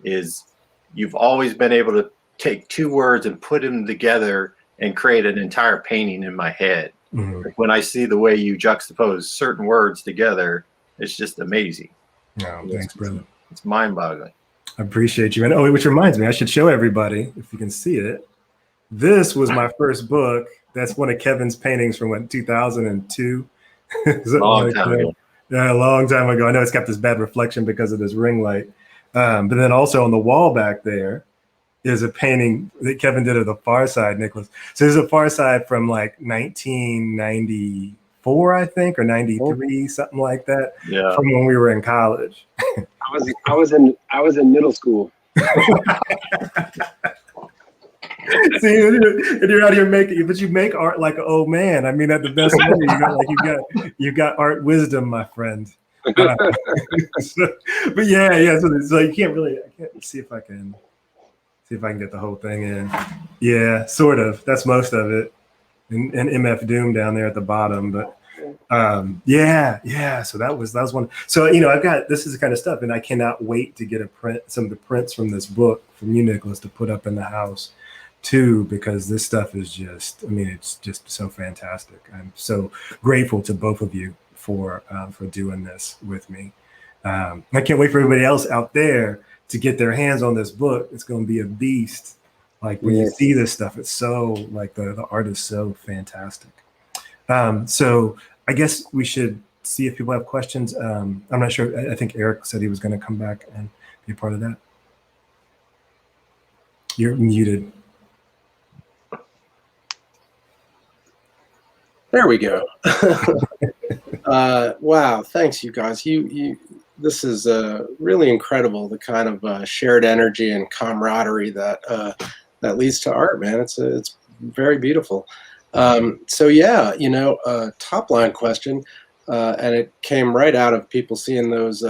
is you've always been able to take two words and put them together and create an entire painting in my head. Mm-hmm. When I see the way you juxtapose certain words together, it's just amazing. No, thanks, brother. It's mind-boggling. I appreciate you. And which reminds me, I should show everybody, if you can see it. This was my first book. That's one of Kevin's paintings from 2002. Long time ago. Yeah, a long time ago. I know it's got this bad reflection because of this ring light. But then also on the wall back there is a painting that Kevin did of the Far Side, Nicholas. So there's a Far Side from like 1994, I think, or 93, something like that. Yeah. From when we were in college. I was in middle school. See, and you're out here making, but you make art like an old man. I mean, at the best way, you got art wisdom, my friend. But yeah. So you can't really. I can't see if I can get the whole thing in. Yeah, sort of. That's most of it. And MF Doom down there at the bottom, but yeah. So that was one. So I've got, this is the kind of stuff, and I cannot wait to get some of the prints from this book from you, Nicholas, to put up in the house too, because this stuff is just, I mean, it's just so fantastic. I'm so grateful to both of you for doing this with me. I can't wait for everybody else out there to get their hands on this book. It's going to be a beast. Like when you see this stuff, it's so like the art is so fantastic. So I guess we should see if people have questions. I'm not sure. I think Eric said he was going to come back and be a part of that. You're muted. There we go. Wow, thanks, you guys. This is really incredible. The kind of shared energy and camaraderie that leads to art, man. It's very beautiful. So yeah, top line question, and it came right out of people seeing those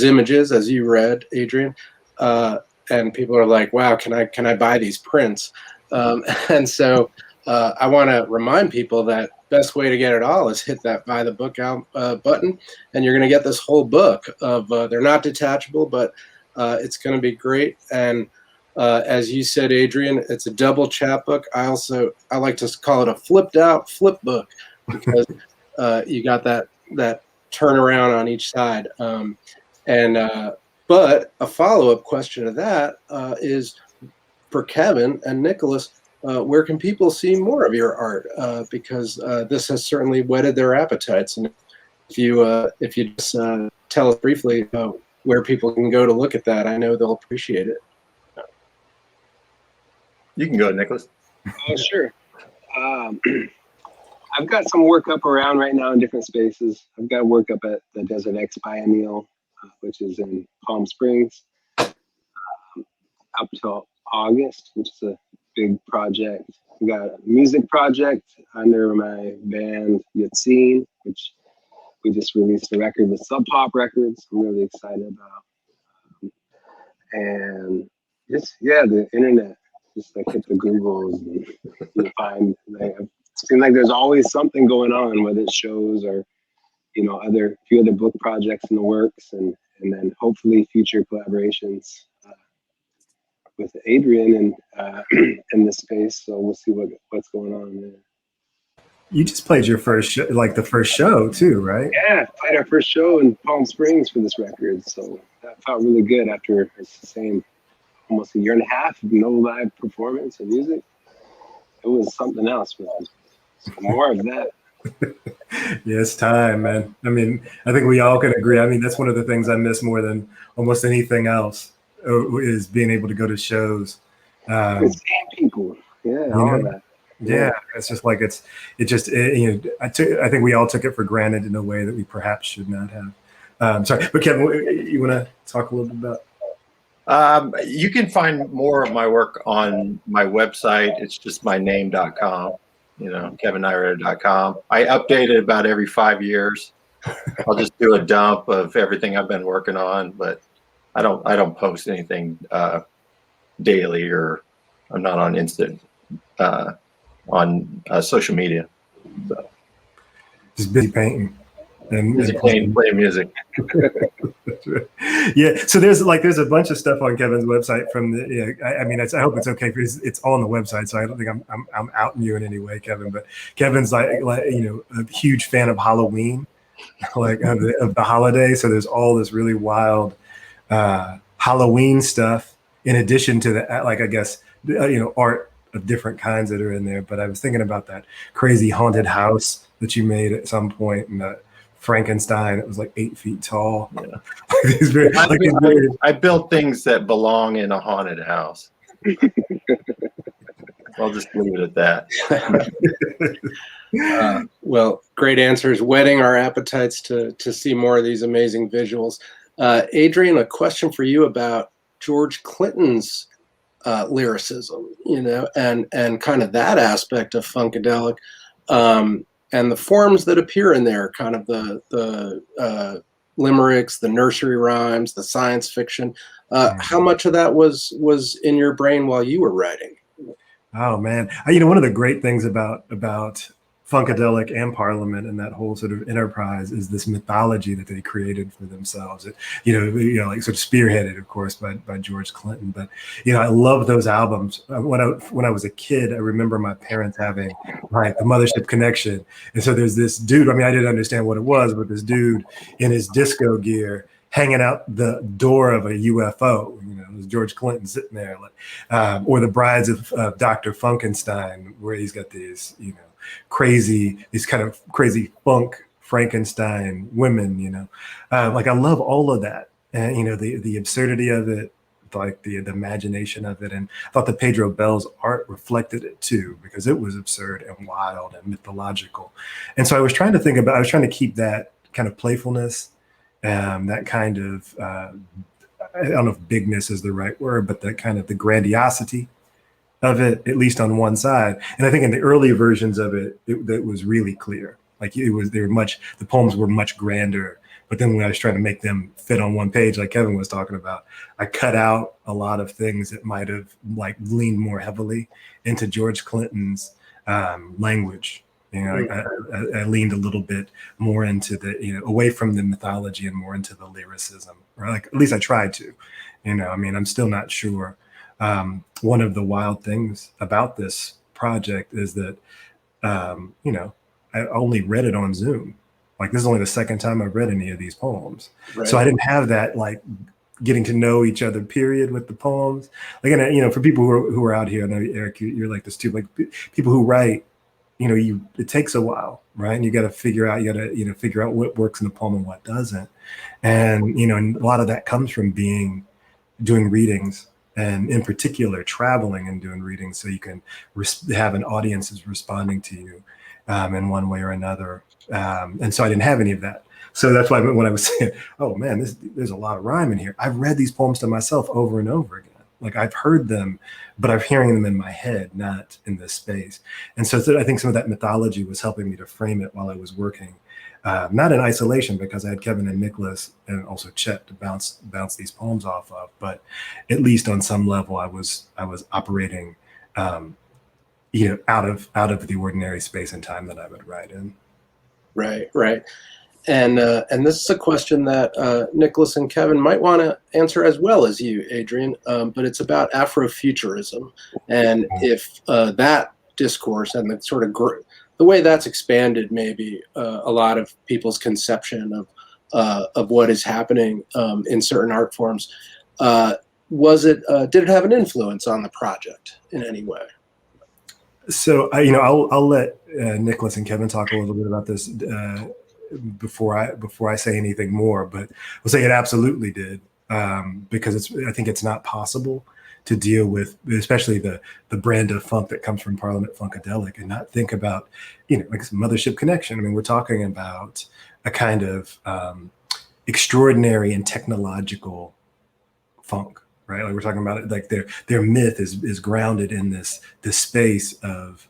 images as you read, Adrian, and people are like, "Wow, can I buy these prints?" And so I want to remind people that best way to get it all is hit that buy the book out button, and you're going to get this whole book of. They're not detachable, but it's going to be great. And as you said, Adrian, it's a double chapbook. I like to call it a flipped out flip book because you got that turnaround on each side. But a follow-up question to that is for Kevin and Nicholas. Where can people see more of your art? Because this has certainly whetted their appetites. And if you just tell us briefly where people can go to look at that, I know they'll appreciate it. You can go, Nicholas. Oh, sure. I've got some work up around right now in different spaces. I've got work up at the Desert X Biennial, which is in Palm Springs, up till August, which is a big project. We got a music project under my band Ya Tseen, which we just released a record with Sub Pop Records. I'm really excited about. And just the internet. Just like hit the Googles and you find. It seems like there's always something going on, whether it's shows or a few other book projects in the works, and then hopefully future collaborations with Adrian and in this space. So we'll see what's going on there. You just played your first show, like the first show too, right? Yeah, played our first show in Palm Springs for this record. So that felt really good after almost a year and a half of no live performance and music. It was something else, man. So more of that. Yeah, it's time, man. I mean, I think we all can agree. I mean, that's one of the things I miss more than almost anything else is being able to go to shows. Seeing people. Yeah, all of that. Yeah, it's just like I think we all took it for granted in a way that we perhaps should not have. Sorry, but Kevin, you want to talk a little bit about? You can find more of my work on my website. It's just my name.com, kevinneireiter.com. I update it about every 5 years. I'll just do a dump of everything I've been working on, but I don't post anything daily, or I'm not on instant on social media. So. Just busy painting. And playing music. Yeah, so there's a bunch of stuff on Kevin's website from the. I mean, I hope it's okay because it's all on the website, so I don't think I'm outing you in any way, Kevin. But Kevin's a huge fan of Halloween, of the holiday. So there's all this really wild Halloween stuff in addition to the I guess art of different kinds that are in there. But I was thinking about that crazy haunted house that you made at some point, and that Frankenstein. It was like 8 feet tall. Yeah. I built things that belong in a haunted house. I'll just leave it at that. Well, great answers, whetting our appetites to see more of these amazing visuals. Adrian, a question for you about George Clinton's lyricism, and kind of that aspect of Funkadelic. And the forms that appear in there, kind of the limericks, the nursery rhymes, the science fiction. How much of that was in your brain while you were writing? Oh man, one of the great things about Funkadelic and Parliament and that whole sort of enterprise is this mythology that they created for themselves. It, like sort of spearheaded, of course, by George Clinton. But I love those albums. When I was a kid, I remember my parents having the Mothership Connection, and so there's this dude. I mean, I didn't understand what it was, but this dude in his disco gear, hanging out the door of a UFO. There's George Clinton sitting there, or the Brides of Dr. Funkenstein, where he's got these, these kind of crazy funk Frankenstein women. I love all of that, and the absurdity of it, like the imagination of it. And I thought the Pedro Bell's art reflected it too, because it was absurd and wild and mythological. And so I was trying to keep that kind of playfulness, that kind of, I don't know if bigness is the right word, but that kind of the grandiosity of it, at least on one side. And I think in the early versions of it, it was really clear. The poems were much grander. But then when I was trying to make them fit on one page, like Kevin was talking about, I cut out a lot of things that might have leaned more heavily into George Clinton's language. I leaned a little bit more into the, away from the mythology and more into the lyricism, or at least I tried to. I'm still not sure. One of the wild things about this project is that, I only read it on Zoom. This is only the second time I've read any of these poems. Right. So I didn't have that getting to know each other period with the poems. For people who are out here, I know Eric, you're like this too, people who write, it takes a while, right? And you got to figure out what works in the poem and what doesn't. And, and a lot of that comes from doing readings, and in particular, traveling and doing readings, so you can have an audience is responding to you in one way or another. And so I didn't have any of that. So that's why when I was saying, oh man, there's a lot of rhyme in here, I've read these poems to myself over and over again. I've heard them, but I'm hearing them in my head, not in this space. And so I think some of that mythology was helping me to frame it while I was working, not in isolation, because I had Kevin and Nicholas and also Chet to bounce these poems off of, but at least on some level I was operating, out of the ordinary space and time that I would write in. Right. And this is a question that Nicholas and Kevin might want to answer as well as you, Adrian, but it's about Afrofuturism, and if that discourse and the sort of the way that's expanded maybe a lot of people's conception of what is happening in certain art forms. Did it have an influence on the project in any way? So I'll let Nicholas and Kevin talk a little bit about this before I say anything more, but I'll say it absolutely did, because I think it's not possible to deal with, especially the brand of funk that comes from Parliament Funkadelic, and not think about some mothership connection. We're talking about a kind of extraordinary and technological funk. Right, we're talking about it their myth is grounded in this space of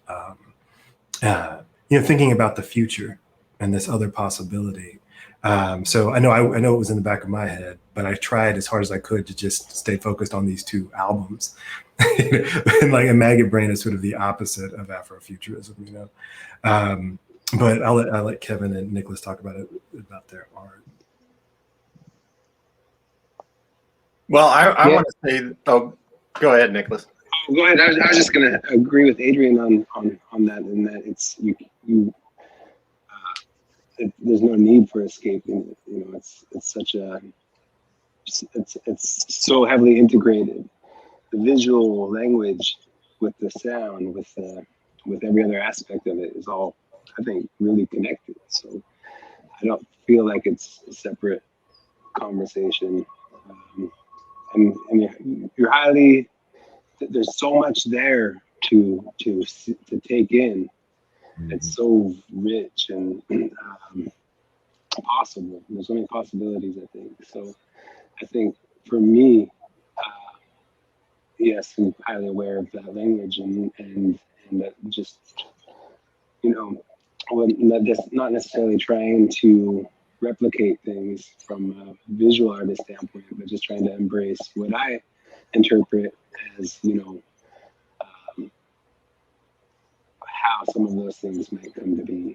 thinking about the future and this other possibility. So I know it was in the back of my head, but I tried as hard as I could to just stay focused on these two albums. and Maggot Brain is sort of the opposite of Afrofuturism, But I'll let Kevin and Nicholas talk about their art. Well, I want to say, go ahead, Nicholas. Go ahead. I was just going to agree with Adrian on that, and that it's there's no need for escaping. It's such it's so heavily integrated. The visual language with the sound, with every other aspect of it is all, I think, really connected. So I don't feel like it's a separate conversation. And you're highly, there's so much there to take in. Mm-hmm. It's so rich and possible. There's so many possibilities, I think. So I think for me, yes, I'm highly aware of that language and that just, not necessarily trying to replicate things from a visual artist standpoint, but just trying to embrace what I interpret as, how some of those things might come to be,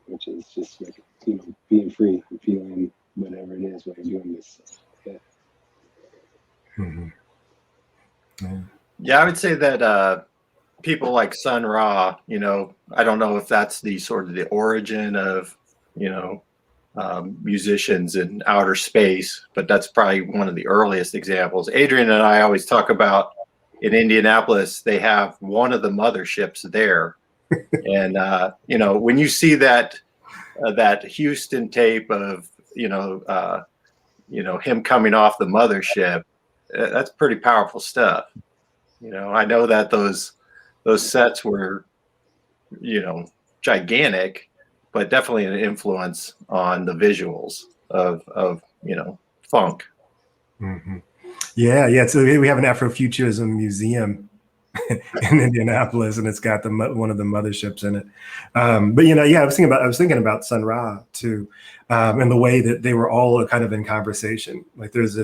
which is just being free and feeling whatever it is while you're doing this stuff. Yeah. Mm-hmm. Yeah, I would say that people like Sun Ra, I don't know if that's the sort of the origin of, musicians in outer space, but that's probably one of the earliest examples. Adrian and I always talk about in Indianapolis, they have one of the motherships there. And, when you see that Houston tape of, him coming off the mothership, that's pretty powerful stuff. I know that those sets were, gigantic, but definitely an influence on the visuals of funk. Mm-hmm. Yeah. So we have an Afrofuturism museum in Indianapolis, and it's got one of the motherships in it. But I was thinking about Sun Ra too, and the way that they were all kind of in conversation. Like there's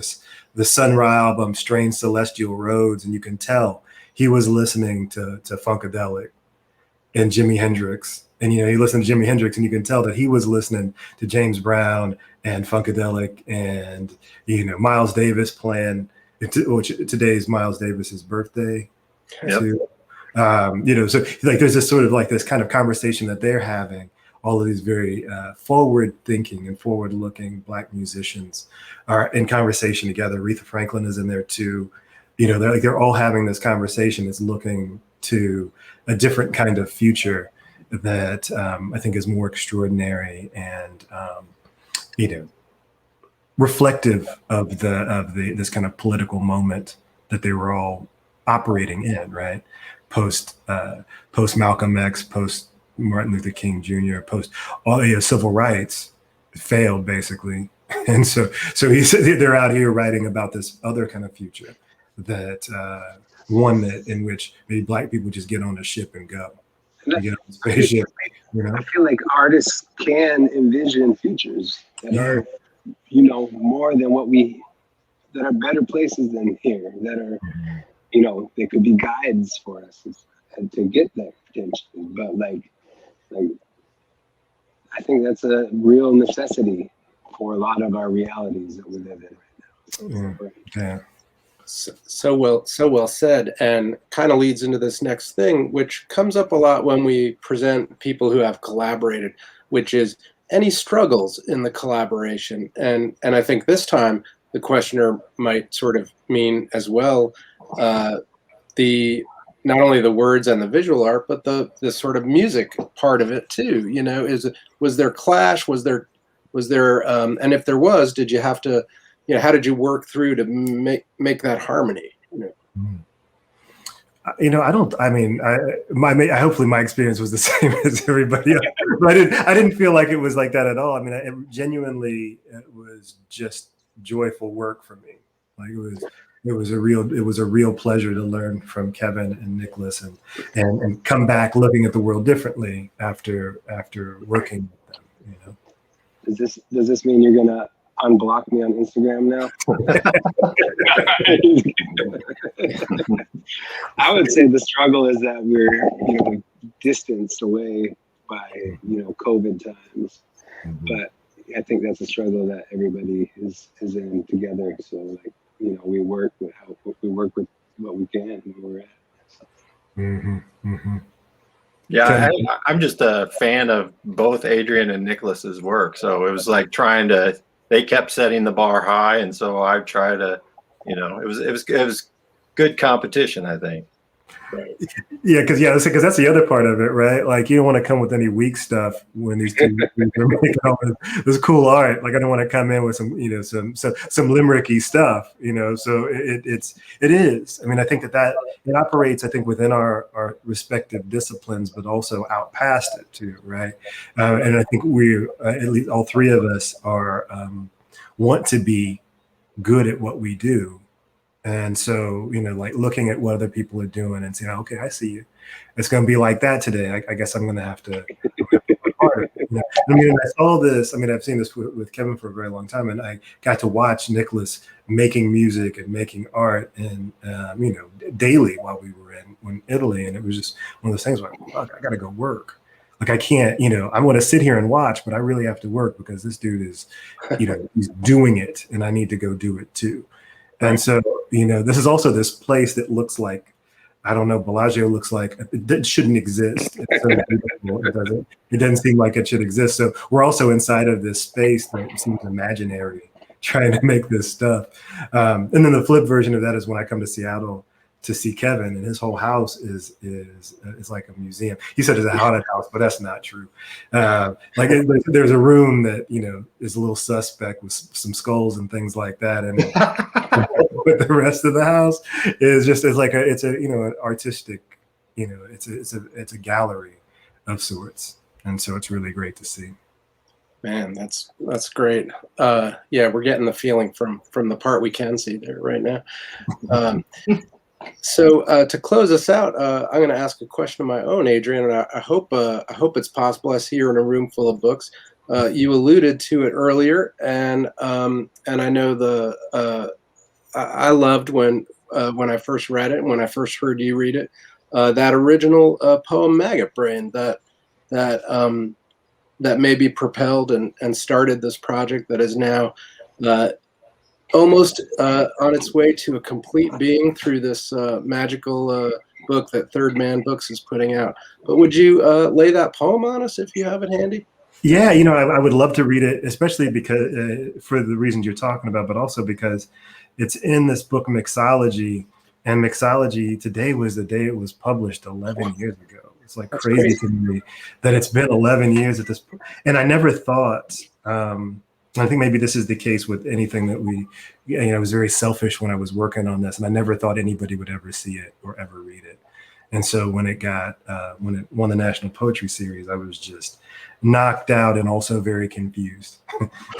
the Sun Ra album, Strange Celestial Roads, and you can tell he was listening to Funkadelic and Jimi Hendrix. And, you listen to Jimi Hendrix and you can tell that he was listening to James Brown and Funkadelic and, Miles Davis playing, which today's Miles Davis's birthday. Yep. Too. So like there's this sort of like this kind of conversation that they're having. All of these very forward thinking and forward looking Black musicians are in conversation together. Aretha Franklin is in there too. They're all having this conversation that's looking to a different kind of future that I think is more extraordinary and reflective of this kind of political moment that they were all operating in, right? Post Malcolm X, post Martin Luther King Jr., post all civil rights failed basically, and so they're out here writing about this other kind of future that one that in which maybe Black people just get on a ship and go. I feel like artists can envision futures that are, more than that are better places than here, that are, they could be guides for us to get there potentially. But like, I think that's a real necessity for a lot of our realities that we live in right now. Yeah. So well said, and kind of leads into this next thing, which comes up a lot when we present people who have collaborated, which is any struggles in the collaboration. And I think this time the questioner might sort of mean as well not only the words and the visual art, but the sort of music part of it too. Was there clash? Was there and if there was, did you have to? How did you work through to make that harmony? Hopefully my experience was the same as everybody else. But I didn't feel like it was like that at all. I mean, it was just joyful work for me. Like it was a real pleasure to learn from Kevin and Nicholas and come back looking at the world differently after working with them. Does this mean you're gonna unblock me on Instagram now? I would say the struggle is that we're distanced away by COVID times, but I think that's a struggle that everybody is in together. So we work with what we can and where we're at. So. Mm-hmm. Mm-hmm. Yeah, I'm just a fan of both Adrian and Nicholas's work. So it was like they kept setting the bar high, and so I try to, it was good competition, I think. Right. Yeah, because that's the other part of it, right? Like you don't want to come with any weak stuff when these two are making all this cool art. Like I don't want to come in with some limericky stuff, So it is. I mean, I think that it operates, I think, within our respective disciplines, but also out past it too, right? And I think we, at least all three of us, are want to be good at what we do. And so, like looking at what other people are doing and saying, okay, I see you. It's going to be like that today. I guess I'm going to have to work harder. I saw this. I've seen this with Kevin for a very long time. And I got to watch Nicholas making music and making art and, daily while we were in Italy. And it was just one of those things where, fuck, I got to go work. Like I can't, I want to sit here and watch, but I really have to work because this dude is, he's doing it and I need to go do it too. And so, this is also this place that looks like I don't know, Bellagio looks like it shouldn't exist. It's so beautiful. It doesn't seem like it should exist. So we're also inside of this space that seems imaginary, trying to make this stuff. And then the flip version of that is when I come to Seattle to see Kevin, and his whole house is like a museum. He said it's a haunted house, but that's not true. There's a room that, you know, is a little suspect with some skulls and things like that, and but the rest of the house is just it's a you know, an artistic, you know, it's a gallery of sorts, and so it's really great to see. Man, that's great. Yeah, we're getting the feeling from the part we can see there right now. So to close us out, I'm going to ask a question of my own, Adrian, and I hope it's possible. I see you're in a room full of books. You alluded to it earlier, and I know I loved when I first read it, and when I first heard you read it, that original poem "Maggot Brain" that maybe propelled and started this project that is now almost on its way to a complete being through this magical book that Third Man Books is putting out. But would you lay that poem on us if you have it handy? Yeah, you know, I would love to read it, especially because for the reasons you're talking about, but also because it's in this book Mixology, and Mixology today was the day it was published 11 years ago. It's like crazy to me that it's been 11 years at this point. And I never thought, I think maybe this is the case with anything that I was very selfish when I was working on this, and I never thought anybody would ever see it or ever read it. And so when it won the National Poetry Series, I was just knocked out and also very confused.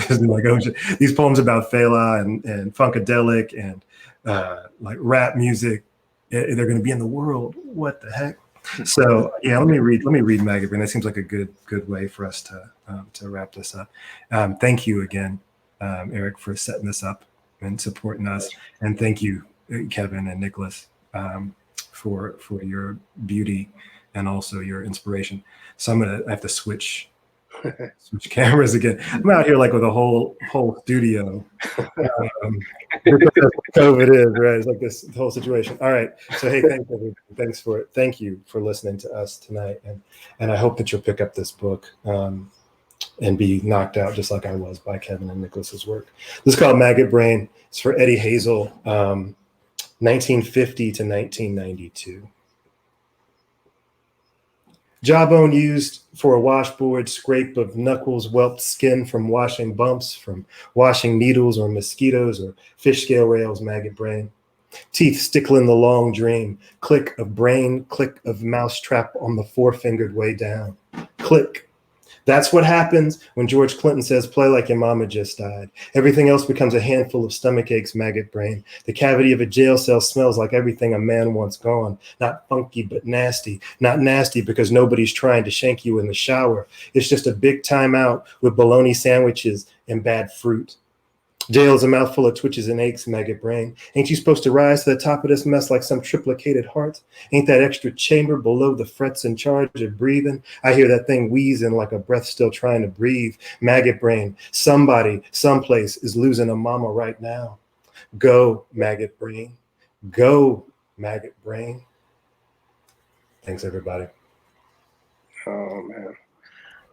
Like, oh, these poems about Fela and Funkadelic and like rap music, they're going to be in the world. What the heck? So yeah, let me read Maggot Brain. That seems like a good way for us to wrap this up. Thank you again, Eric, for setting this up and supporting us, and thank you, Kevin and Nicholas, for your beauty and also your inspiration. So I have to switch cameras again. I'm out here like with a whole studio. COVID is right. It's like this whole situation. All right. So hey, thank you for listening to us tonight, and I hope that you'll pick up this book and be knocked out just like I was by Kevin and Nicholas's work. This is called Maggot Brain. It's for Eddie Hazel, 1950 to 1992. Jawbone used for a washboard, scrape of knuckles, whelped skin from washing bumps, from washing needles or mosquitoes or fish scale rails, maggot brain. Teeth stickling the long dream, click of brain, click of mousetrap on the four-fingered way down. Click. That's what happens when George Clinton says, play like your mama just died. Everything else becomes a handful of stomach aches, maggot brain. The cavity of a jail cell smells like everything a man wants gone. Not funky, but nasty. Not nasty because nobody's trying to shank you in the shower. It's just a big time out with bologna sandwiches and bad fruit. Jail is a mouthful of twitches and aches, maggot brain. Ain't you supposed to rise to the top of this mess like some triplicated heart? Ain't that extra chamber below the frets in charge of breathing? I hear that thing wheezing like a breath still trying to breathe. Maggot brain, somebody, someplace is losing a mama right now. Go, maggot brain. Go, maggot brain. Thanks, everybody. Oh, man.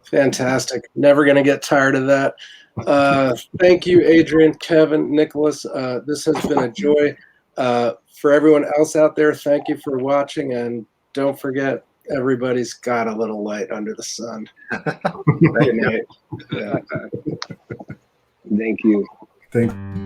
Fantastic. Never going to get tired of that. Thank you, Adrian, Kevin, Nicholas. This has been a joy. For everyone else out there, thank you for watching. And don't forget, everybody's got a little light under the sun. Thank you. Thank you.